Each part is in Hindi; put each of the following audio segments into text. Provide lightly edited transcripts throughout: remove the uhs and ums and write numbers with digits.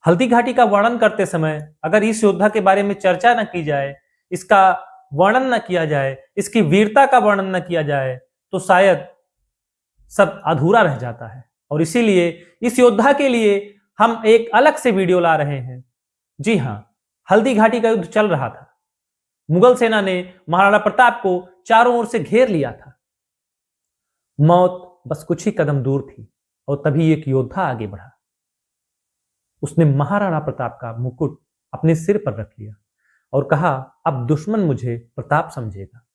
हल्दी घाटी का वर्णन करते समय अगर इस योद्धा के बारे में चर्चा न की जाए, इसका वर्णन न किया जाए, इसकी वीरता का वर्णन न किया जाए, तो शायद सब अधूरा रह जाता है। और इसीलिए इस योद्धा के लिए हम एक अलग से वीडियो ला रहे हैं। जी हाँ, हल्दी घाटी का युद्ध चल रहा था। मुगल सेना ने महाराणा प्रताप को चारों ओर से घेर लिया था। मौत बस कुछ ही कदम दूर थी और तभी एक योद्धा आगे बढ़ा। उसने महाराणा प्रताप का मुकुट अपने सिर पर रख लिया और कहा, अब दुश्मन मुझे प्रताप समझेगा।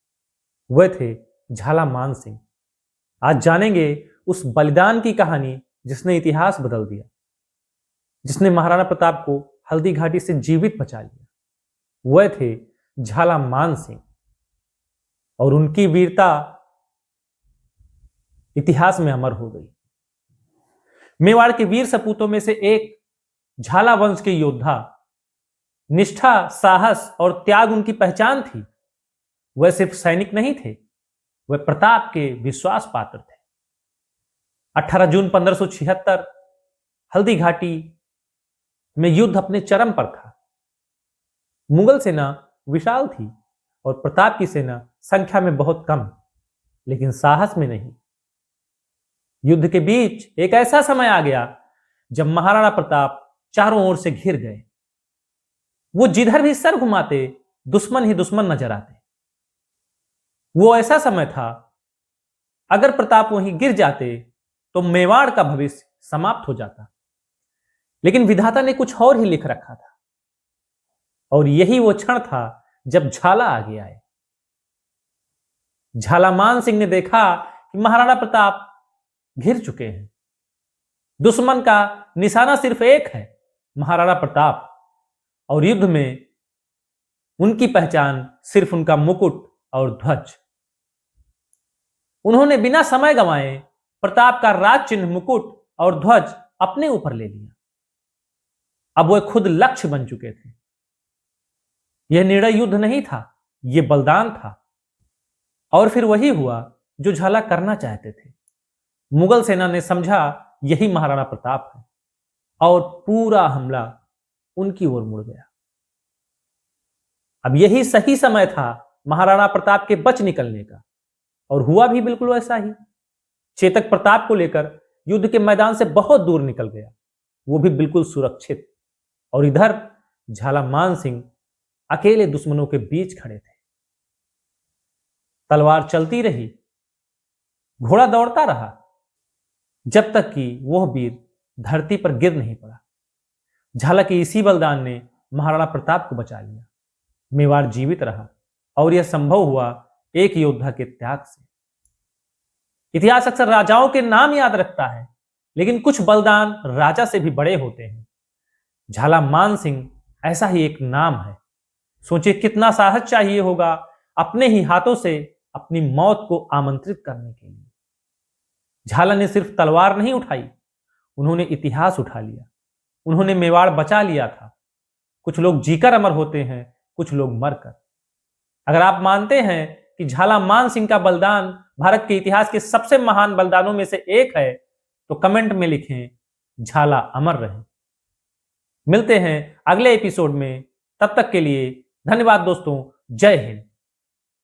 वह थे झाला मान सिंह। आज जानेंगे उस बलिदान की कहानी जिसने इतिहास बदल दिया, जिसने महाराणा प्रताप को हल्दी घाटी से जीवित बचा लिया। वह थे झाला मान सिंह और उनकी वीरता इतिहास में अमर हो गई। मेवाड़ के वीर सपूतों में से एक झाला वंश के योद्धा, निष्ठा, साहस और त्याग उनकी पहचान थी। वह सिर्फ सैनिक नहीं थे, वह प्रताप के विश्वास पात्र थे। 18 जून 1576 हल्दी घाटी में युद्ध अपने चरम पर था। मुगल सेना विशाल थी और प्रताप की सेना संख्या में बहुत कम, लेकिन साहस में नहीं। युद्ध के बीच एक ऐसा समय आ गया जब महाराणा प्रताप चारों ओर से घिर गए। वो जिधर भी सर घुमाते दुश्मन ही दुश्मन नजर आते। वो ऐसा समय था, अगर प्रताप वहीं गिर जाते तो मेवाड़ का भविष्य समाप्त हो जाता। लेकिन विधाता ने कुछ और ही लिख रखा था और यही वो क्षण था जब झाला आगे आए। झाला मान सिंह ने देखा कि महाराणा प्रताप घिर चुके हैं। दुश्मन का निशाना सिर्फ एक है, महाराणा प्रताप, और युद्ध में उनकी पहचान सिर्फ उनका मुकुट और ध्वज। उन्होंने बिना समय गंवाए प्रताप का राज चिन्ह, मुकुट और ध्वज अपने ऊपर ले लिया। अब वह खुद लक्ष्य बन चुके थे। यह निर्णय युद्ध नहीं था, यह बलिदान था। और फिर वही हुआ जो झाला करना चाहते थे। मुगल सेना ने समझा यही महाराणा प्रताप है और पूरा हमला उनकी ओर मुड़ गया। अब यही सही समय था महाराणा प्रताप के बच निकलने का, और हुआ भी बिल्कुल वैसा ही। चेतक प्रताप को लेकर युद्ध के मैदान से बहुत दूर निकल गया, वो भी बिल्कुल सुरक्षित। और इधर झाला मान सिंह अकेले दुश्मनों के बीच खड़े थे। तलवार चलती रही, घोड़ा दौड़ता रहा, जब तक कि वह वीर धरती पर गिर नहीं पड़ा। झाला के इसी बलिदान ने महाराणा प्रताप को बचा लिया। मेवाड़ जीवित रहा और यह संभव हुआ एक योद्धा के त्याग से। इतिहास अक्सर राजाओं के नाम याद रखता है, लेकिन कुछ बलिदान राजा से भी बड़े होते हैं। झाला मान सिंह ऐसा ही एक नाम है। सोचिए कितना साहस चाहिए होगा अपने ही हाथों से अपनी मौत को आमंत्रित करने के लिए। झाला ने सिर्फ तलवार नहीं उठाई, उन्होंने इतिहास उठा लिया। उन्होंने मेवाड़ बचा लिया था। कुछ लोग जीकर अमर होते हैं, कुछ लोग मरकर। अगर आप मानते हैं कि झाला मान सिंह का बलिदान भारत के इतिहास के सबसे महान बलिदानों में से एक है, तो कमेंट में लिखें, झाला अमर रहे। मिलते हैं अगले एपिसोड में, तब तक के लिए धन्यवाद दोस्तों। जय हिंद।